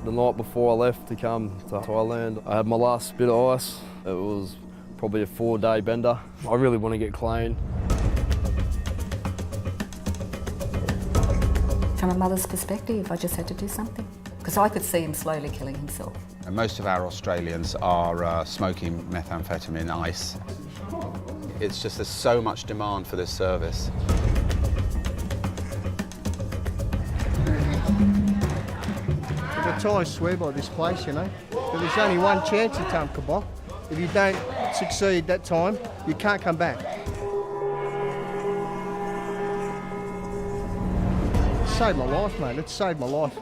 The night before I left to come to Thailand, I had my last bit of ice. It was probably a 4-day bender. I really want to get clean. From a mother's perspective, I just had to do something, because I could see him slowly killing himself. And most of our Australians are smoking methamphetamine ice. It's just there's so much demand for this service. We've got ties swear by this place, you know. But there's only one chance at Kabok. If you don't succeed that time, you can't come back. It saved my life, mate. It saved my life.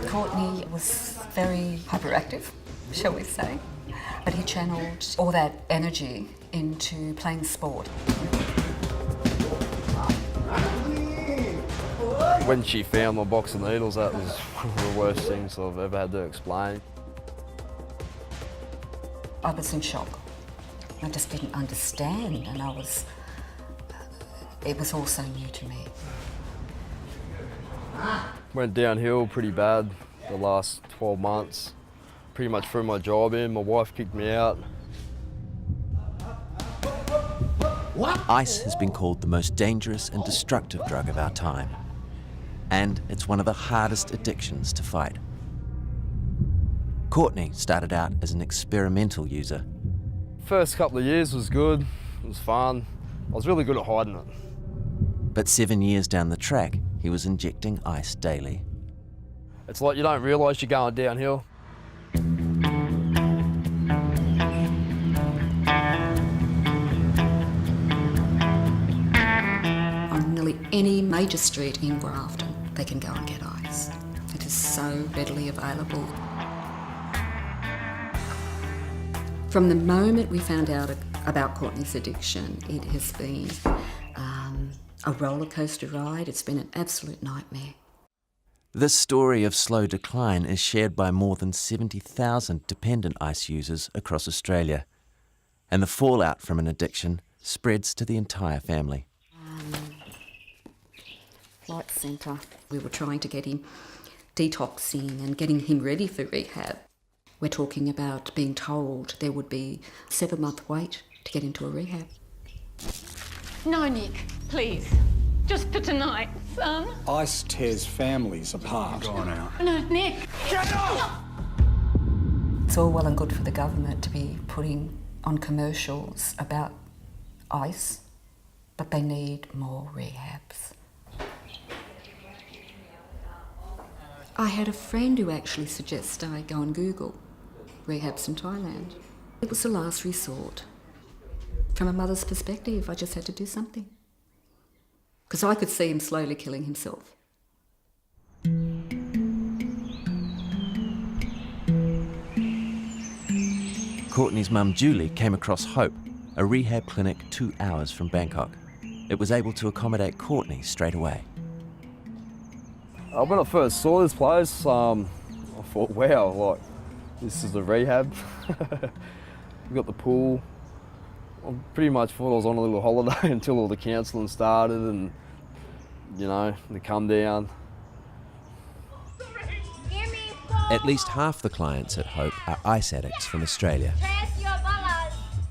Courtney was very hyperactive, shall we say, but he channeled all that energy into playing sport. When she found my box of needles, that was one of the worst things I've ever had to explain. I was in shock. I just didn't understand, and it was all so new to me. Went downhill pretty bad the last 12 months. Pretty much threw my job in, my wife kicked me out. Ice has been called the most dangerous and destructive drug of our time. And it's one of the hardest addictions to fight. Courtney started out as an experimental user. First couple of years was good, it was fun. I was really good at hiding it. But 7 years down the track, he was injecting ice daily. It's like you don't realise you're going downhill. On nearly any major street in Grafton, they can go and get ice. It is so readily available. From the moment we found out about Courtney's addiction, it has been a roller coaster ride. It's been an absolute nightmare. This story of slow decline is shared by more than 70,000 dependent ice users across Australia. And the fallout from an addiction spreads to the entire family. Flight Centre, we were trying to get him detoxing and getting him ready for rehab. We're talking about being told there would be a 7-month wait to get into a rehab. No, Nick, please. Just for tonight, son. Ice tears families apart. Go on out. No, Nick. Get off! It's all well and good for the government to be putting on commercials about ice, but they need more rehabs. I had a friend who actually suggested I go and Google rehabs in Thailand. It was the last resort. From a mother's perspective, I just had to do something, because I could see him slowly killing himself. Courtney's mum Julie came across Hope, a rehab clinic 2 hours from Bangkok. It was able to accommodate Courtney straight away. When I first saw this place, I thought, wow, like, this is a rehab. We got the pool. I pretty much thought I was on a little holiday until all the counselling started and, you know, the come down. At least half the clients at Hope are ice addicts from Australia.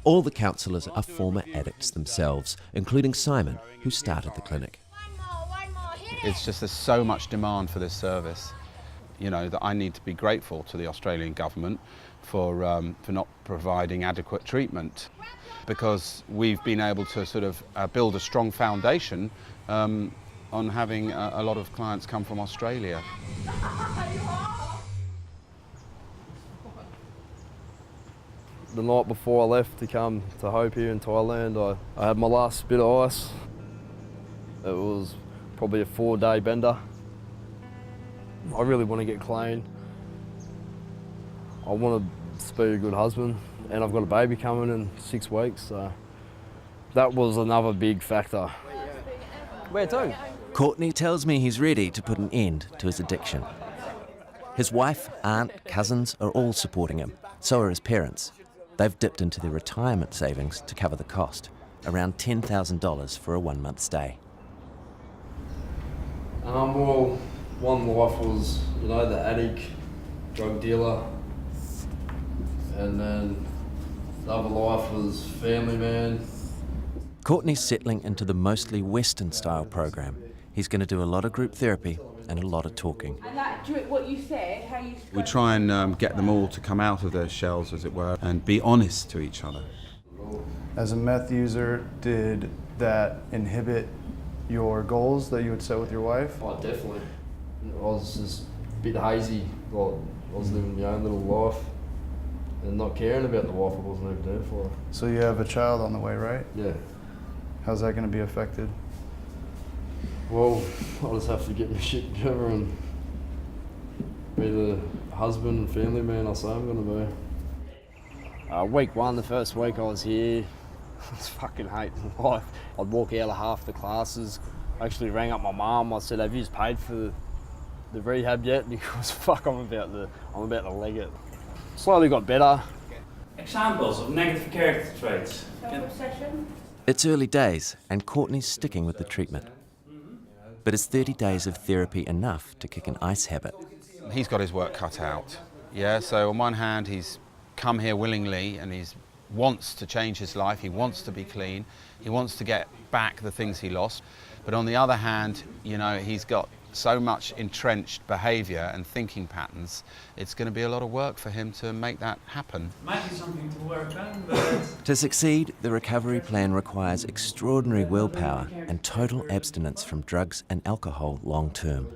All the counsellors are former addicts themselves, including Simon, who started the clinic. It's just there's so much demand for this service, you know, that I need to be grateful to the Australian government for not providing adequate treatment, because we've been able to sort of build a strong foundation on having a lot of clients come from Australia. The night before I left to come to Hope here in Thailand, I had my last bit of ice. It was probably a 4-day bender. I really want to get clean. I want to be a good husband, and I've got a baby coming in 6 weeks, so that was another big factor. Where to? Courtney tells me he's ready to put an end to his addiction. His wife, aunt, cousins are all supporting him. So are his parents. They've dipped into their retirement savings to cover the cost, around $10,000 for a 1-month stay. Well, one life was, the addict, drug dealer, and then the other life was family man. Courtney's settling into the mostly Western-style program. He's going to do a lot of group therapy and a lot of talking. And that, what you said, how you... We try and get them all to come out of their shells, as it were, and be honest to each other. As a meth user, did that inhibit your goals that you would set with your wife? Oh, definitely. I was just a bit hazy. Like, I was living my own little life and not caring about the wife I wasn't even there for. So you have a child on the way, right? Yeah. How's that going to be affected? Well, I just have to get my shit together and be the husband and family man I say I'm going to be. Week 1, the first week I was here, I was fucking hating life. I'd walk out of half the classes. I actually rang up my mum. I said, "Have you paid for the rehab yet?" Because fuck, I'm about to leg it. Slowly got better. Examples of negative character traits. Self-obsession? It's early days, and Courtney's sticking with the treatment. But is 30 days of therapy enough to kick an ice habit? He's got his work cut out. Yeah, so on one hand, he's come here willingly and he wants to change his life, he wants to be clean, he wants to get back the things he lost. But on the other hand, he's got so much entrenched behaviour and thinking patterns, it's going to be a lot of work for him to make that happen. Might be something to work on, but... To succeed, the recovery plan requires extraordinary willpower and total abstinence from drugs and alcohol long term.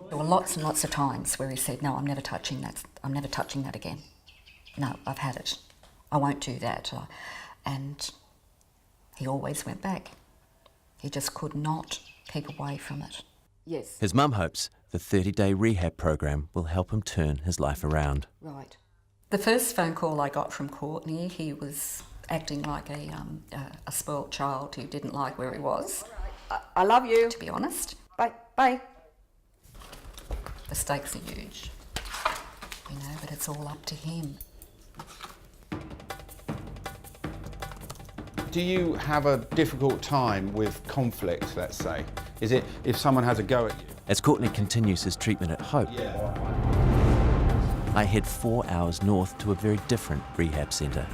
There were lots and lots of times where he said, "No, I'm never touching that. I'm never touching that again. No, I've had it. I won't do that." And he always went back. He just could not keep away from it. Yes. His mum hopes the 30-day rehab program will help him turn his life around. Right. The first phone call I got from Courtney, he was acting like a spoilt child who didn't like where he was. I love you. To be honest. Bye. Bye. The stakes are huge, but it's all up to him. Do you have a difficult time with conflict, let's say? Is it if someone has a go at you? As Courtney continues his treatment at Hope, I head 4 hours north to a very different rehab centre.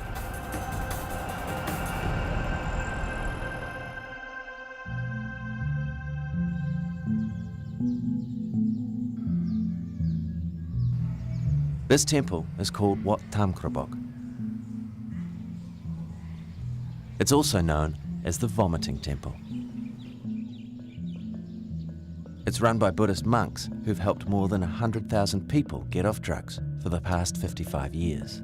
This temple is called Wat Tham Krabok. It's also known as the Vomiting Temple. It's run by Buddhist monks who've helped more than 100,000 people get off drugs for the past 55 years.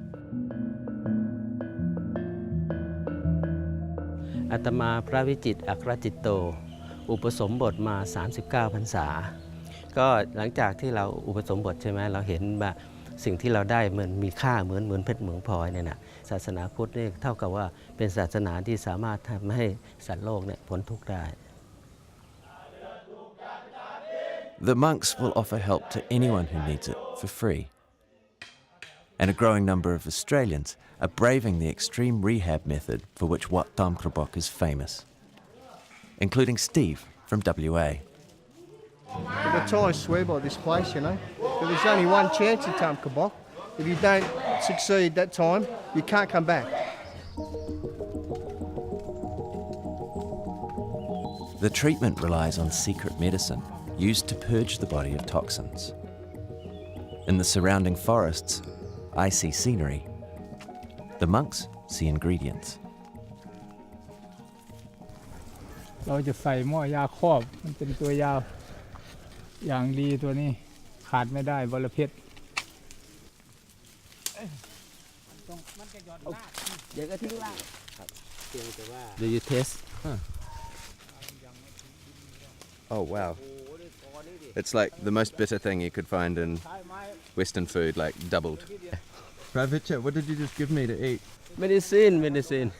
อาตมาพระวิจิตรอัครจิตโตอุปสมบทมา39 พรรษาก็หลังจากที่เราอุปสมบทใช่ไหมเราเห็นว่าสิ่งที่เราได้มันมีค่าเหมือนเพชรเหมือนพลอยเนี่ยนะศาสนาพุทธนี่เท่ากับว่าเป็นศาสนาที่สามารถทำให้สัตว์โลกเนี่ยพ้นทุกข์ได้ The monks will offer help to anyone who needs it for free. And a growing number of Australians are braving the extreme rehab method for which Wat Tham Krabok is famous, including Steve from WA. The Thai swear by this place, But there's only one chance in Tham Krabok. If you don't succeed that time, you can't come back. The treatment relies on secret medicine used to purge the body of toxins. In the surrounding forests, I see scenery. The monks see ingredients. เราจะใส่หม้อยาครอบมันเป็นตัวยาอย่างดีตัวนี้ขาดไม่ได้บรเพชร เดี๋ยวก็ทิ้งล่างDo you taste? Oh wow. It's like the most bitter thing you could find in Western food, like doubled. Pravicha, what did you just give me to eat? Medicine.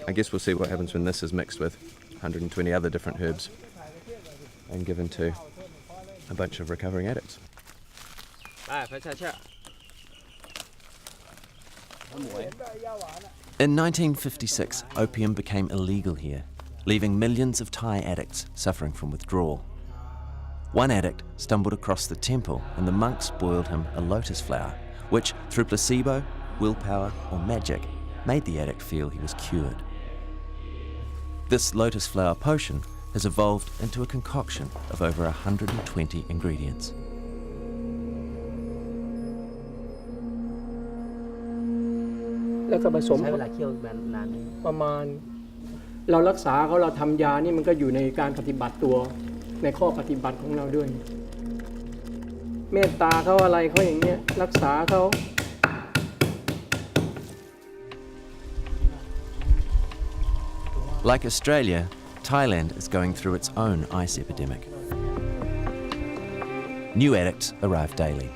I guess we'll see what happens when this is mixed with 120 other different herbs and given to a bunch of recovering addicts. In 1956, opium became illegal here, leaving millions of Thai addicts suffering from withdrawal. One addict stumbled across the temple and the monks boiled him a lotus flower, which, through placebo, willpower or magic, made the addict feel he was cured. This lotus flower potion has evolved into a concoction of over 120 ingredients. แล้วก็ผสม ใช้เวลาเคี่ยวนาน ประมาณเรารักษาเขาเราทำยานี่มันก็อยู่ในการปฏิบัติตัวในข้อปฏิบัติของเราด้วย เมตตาเขาอะไรเขาอย่างเงี้ยรักษาเขา Like Australia, Thailand is going through its own ice epidemic. New addicts arrive daily.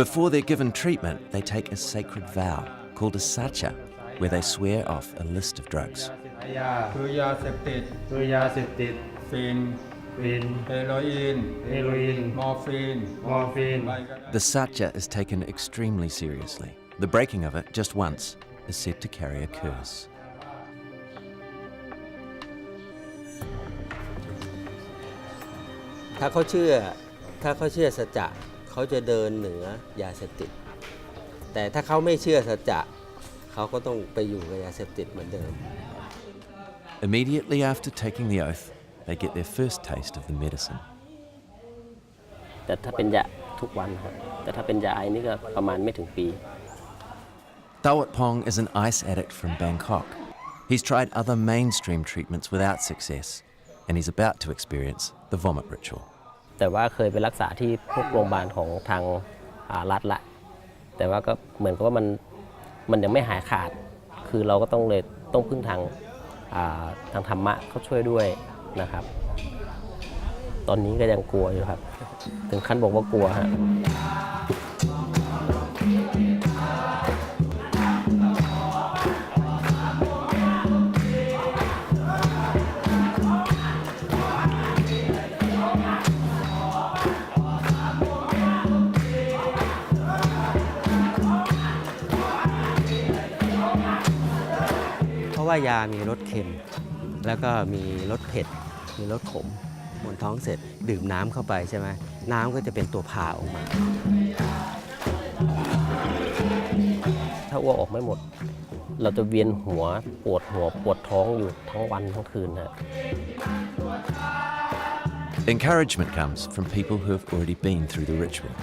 Before they're given treatment, they take a sacred vow called a sacha, where they swear off a list of drugs. The sacha is taken extremely seriously. The breaking of it just once is said to carry a curse. ถ้าเขาเชื่อสัจจะเขาจะเดินเหนือยาเสพติดแต่ถ้าเขาไม่เชื่อสัจจะเขาก็ต้องไปอยู่กับยาเสพติดเหมือนเดิม Immediately after taking the oath, they get their first taste of the medicine. แต่ถ้าเป็นยาทุกวันครับแต่ถ้าเป็นยาไอนี่ก็ประมาณไม่ถึงปี Thawat Pong is an ice addict from Bangkok. He's tried other mainstream treatments without success, and he's about to experience the vomit ritual. แต่ว่าเคยไปรักษาที่พวกโรงพยาบาลของทางรัฐละแต่ว่าก็เหมือนกับว่ามันยังไม่หายขาดคือเราก็ต้องพึ่งทางธรรมะเขาช่วยด้วยนะครับตอนนี้ก็ยังกลัวอยู่ครับถึงขั้นบอกว่ากลัวฮะ เพราะว่ายามีรสเค็มแล้วก็มีรสเผ็ดมีรสขมบนท้องเสร็จดื่มน้ำเข้าไปใช่ไหมน้ำก็จะเป็นตัวพาออกมาถ้าอ้วกออกไม่หมดเราจะเวียนหัวปวดท้องอยู่ทั้งวันทั้งคืนฮะ Encouragement comes from people who have already been through the ritual.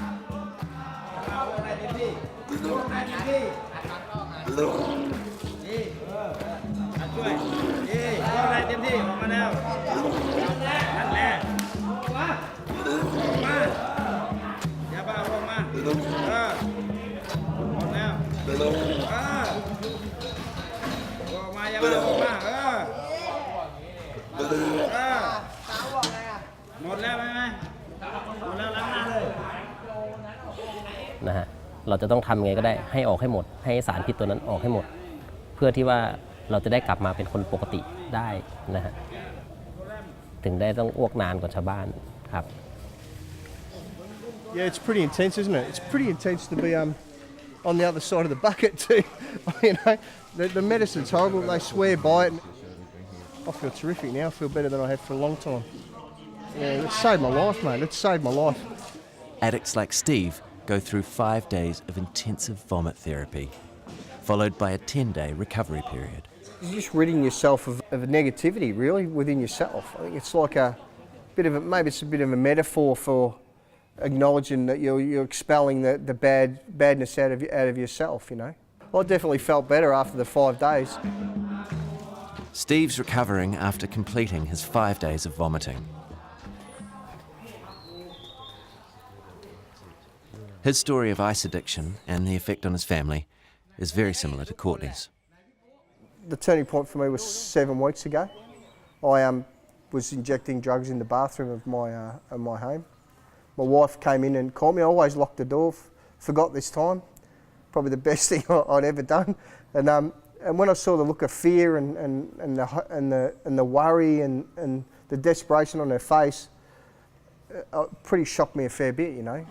นะฮะเราจะต้องทำไงก็ได้ให้ออกให้หมดให้สารพิษตัวนั้นออกให้หมดเพื่อที่ว่าเราจะได้กลับมาเป็นคนปกติได้นะฮะถึงได้ต้องอ้วกนานกว่าชาวบ้านครับ Yeah, it's pretty intense, isn't it? It's pretty intense to be on the other side of the bucket too. You know, the medicine's horrible. They swear by it. I feel terrific now. I feel better than I have for a long time. Yeah, it's saved my life, mate. It's saved my life. Addicts like Steve go through 5 days of intensive vomit therapy, followed by a 10-day recovery period. You're just ridding yourself of negativity, really, within yourself. I think it's like maybe it's a bit of a metaphor for acknowledging that you're expelling the badness out of yourself, you know. Well, I definitely felt better after the 5 days. Steve's recovering after completing his 5 days of vomiting. His story of ice addiction and the effect on his family is very similar to Courtney's. The turning point for me was 7 weeks ago. I was injecting drugs in the bathroom of my home. My wife came in and called me. I always locked the door, forgot this time. Probably the best thing I'd ever done. And when I saw the look of fear and the worry and the desperation on her face, it pretty shocked me a fair bit, you know.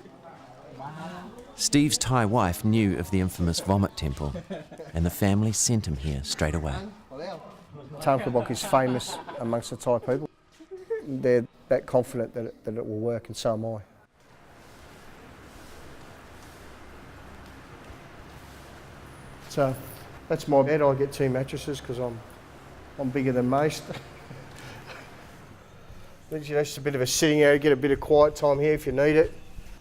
Steve's Thai wife knew of the infamous vomit temple, and the family sent him here straight away. Tam Krabok is famous amongst the Thai people. They're that confident that it will work, and so am I. So that's my bed. I get 2 mattresses because I'm bigger than most. It's just a bit of a sitting area, get a bit of quiet time here if you need it.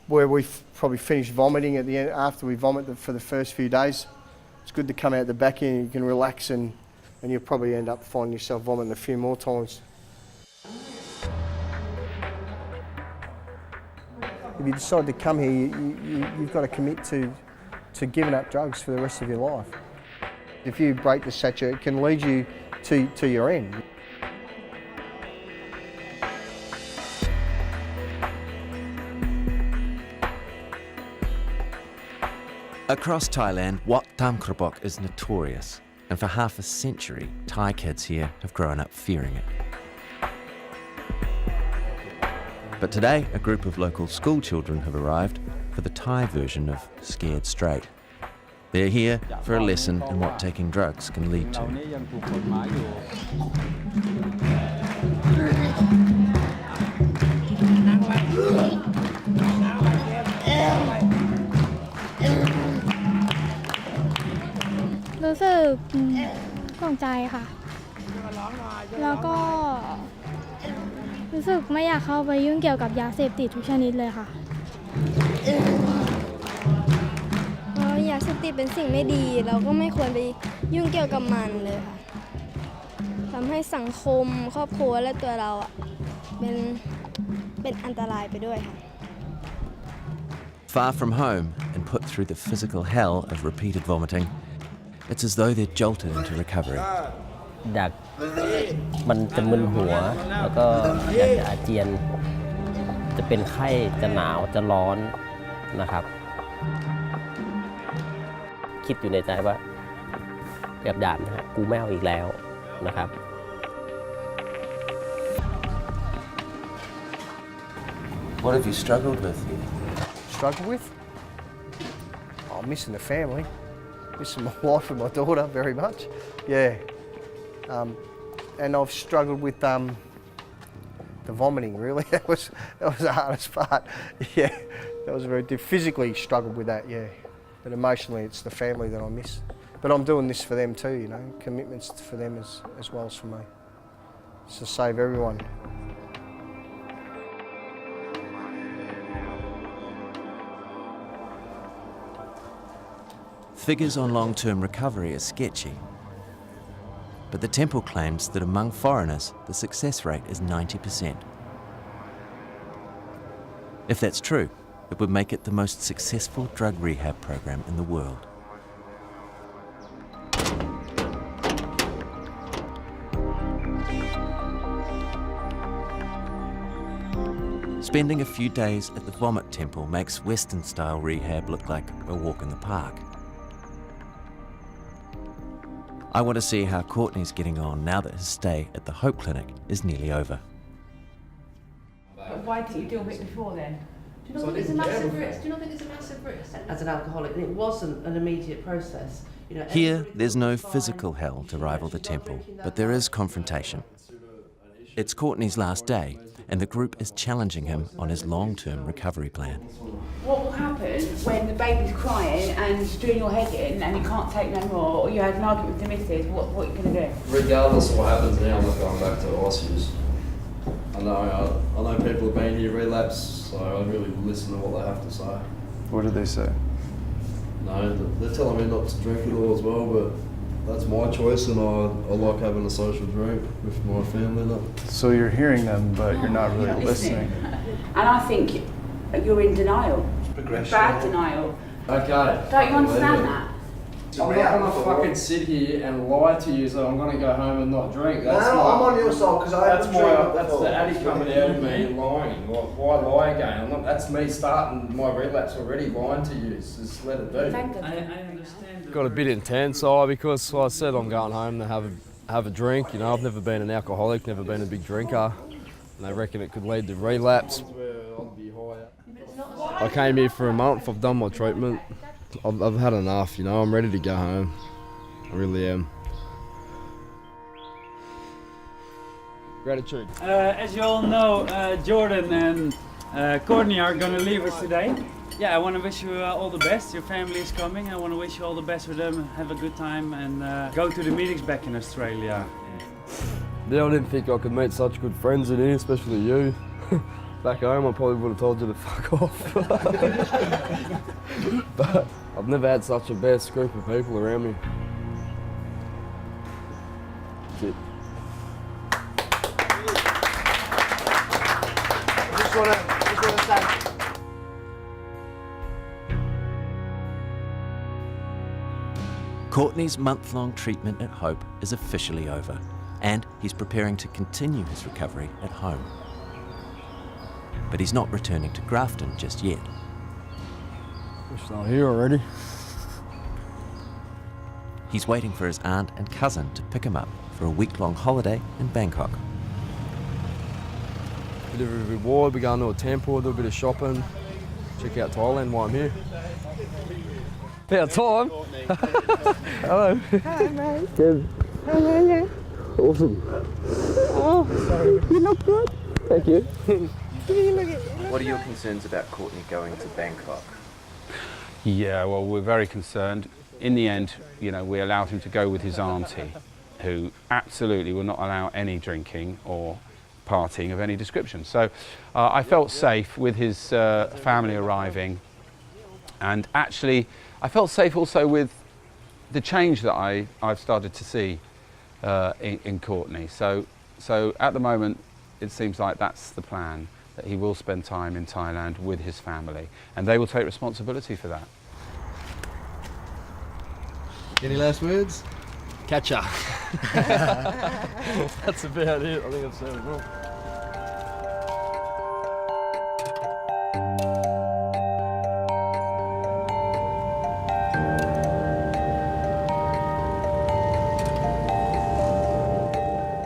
Where we've probably finished vomiting at the end, after we vomit for the first few days. It's good to come out the back end, you can relax and you'll probably end up finding yourself vomiting a few more times. If you decide to come here, you've got to commit to giving up drugs for the rest of your life. If you break the satchel, it can lead you to your end. Across Thailand, Wat Tam Krabok is notorious, and for half a century, Thai kids here have grown up fearing it. But today, a group of local school children have arrived for the Thai version of Scared Straight. They're here for a lesson in what taking drugs can lead to. รู้สึกตกใจค่ะแล้วก็รู้สึกไม่อยากเข้าไปยุ่งเกี่ยวกับยาเสพติดทุกชนิดเลยค่ะเพราะยาเสพติดเป็นสิ่งไม่ดีเราก็ไม่ควรไปยุ่งเกี่ยวกับมันเลยค่ะทำให้สังคมครอบครัวและตัวเราเป็นอันตรายไปด้วยค่ะ Far from home and put through the physical hell of repeated vomiting, it's as though they're jolted into recovery. อยากมันจะมึนหัวแล้วก็อยากจะอาเจียนจะเป็นไข้จะหนาวจะร้อนนะครับคิดอยู่ในใจว่าแบบด่านนะฮะกูไม่เอาอีกแล้วนะครับ What have you struggled with? Struggle with? Oh, I'm missing the family. Missing my wife and my daughter very much. Yeah. And I've struggled with the vomiting, really. That was the hardest part. Yeah, that was very physically struggled with that, yeah. But emotionally, it's the family that I miss. But I'm doing this for them too, you know, commitments for them as well as for me. It's to save everyone. Figures on long-term recovery are sketchy, but the temple claims that among foreigners, the success rate is 90%. If that's true, it would make it the most successful drug rehab program in the world. Spending a few days at the Vomit Temple makes Western-style rehab look like a walk in the park. I want to see how Courtney's getting on now that his stay at the Hope Clinic is nearly over. Why didn't you deal with it before then? Do you not think it's a massive risk? Do you not think it's a massive risk as an alcoholic? And it wasn't an immediate process. You know, Here, there's no physical hell to rival the temple, but there is confrontation. It's Courtney's last day, and the group is challenging him on his long-term recovery plan. What will happen when the baby's crying and doing your head in and you can't take no more, or you had an argument with the missus, what are you going to do? Regardless of what happens now, I'm not going back to ICUs. I know people have been here relapse, so I really listen to what they have to say. What did they say? No, they're telling me not to drink it all as well, but that's my choice, and I like having a social drink with my family. So you're hearing them, but you're not really listening. And I think you're in denial. Progression. Bad denial. Okay. Don't you understand that? I'm not gonna fucking sit here and lie to you that I'm gonna go home and not drink. No, I'm on your side because I haven't drank That's before. the addict coming out of me lying. Why lie again? That's me starting my relapse already, lying to you. Just let it be. I understand. Got a bit intense, because I said I'm going home to have a drink. You know, I've never been an alcoholic, never been a big drinker, and they reckon it could lead to relapse. I came here for a month. I've done my treatment. I've had enough. You know, I'm ready to go home. I really am. Gratitude. As you all know, Jordan and Courtney are gonna leave us today. Yeah, I want to wish you all the best. Your family is coming. I want to wish you all the best with them. Have a good time and go to the meetings back in Australia. Yeah, I didn't think I could meet such good friends in here, especially you. Back home, I probably would have told you to fuck off. But I've never had such a best group of people around me. That's it. I just want to say. Courtney's month-long treatment at Hope is officially over, and he's preparing to continue his recovery at home. But he's not returning to Grafton just yet. Wish they were here already. He's waiting for his aunt and cousin to pick him up for a week-long holiday in Bangkok. Bit of a reward, we're going to a temple, do a bit of shopping, check out Thailand while I'm here. About time. Hello. Hi, mate. Good. How are you? Awesome. Oh, you look good. Thank you. What are your concerns about Courtney going to Bangkok? Yeah, well, we're very concerned. In the end, you know, we allowed him to go with his auntie, who absolutely will not allow any drinking or partying of any description. So I felt safe with his family arriving, and actually I felt safe also with the change that I've started to see in Courtney. So at the moment it seems like that's the plan, that he will spend time in Thailand with his family and they will take responsibility for that. Any last words? Catch ya. That's about it. I think I've said it all.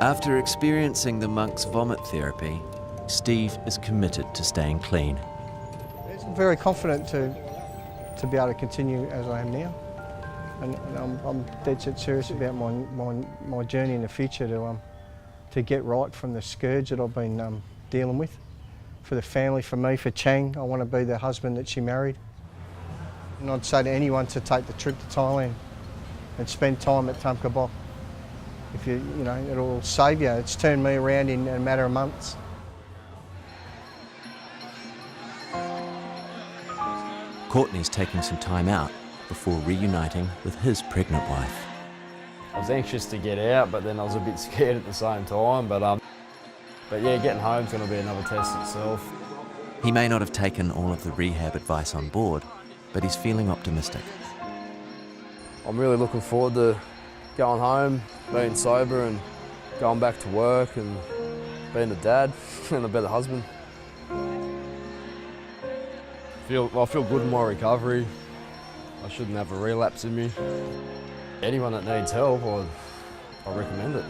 After experiencing the monk's vomit therapy, Steve is committed to staying clean. I'm very confident to be able to continue as I am now. And I'm dead set serious about my journey in the future to get right from the scourge that I've been dealing with. For the family, for me, for Chang, I want to be the husband that she married. And I'd say to anyone to take the trip to Thailand and spend time at Tam Kabok. If you know, it'll save you. It's turned me around in a matter of months. Courtney's taking some time out before reuniting with his pregnant wife. I was anxious to get out, but then I was a bit scared at the same time. But yeah, getting home's going to be another test itself. He may not have taken all of the rehab advice on board, but he's feeling optimistic. I'm really looking forward to going home, being sober and going back to work and being a dad and a better husband. I feel good in my recovery. I shouldn't have a relapse in me. Anyone that needs help, I recommend it.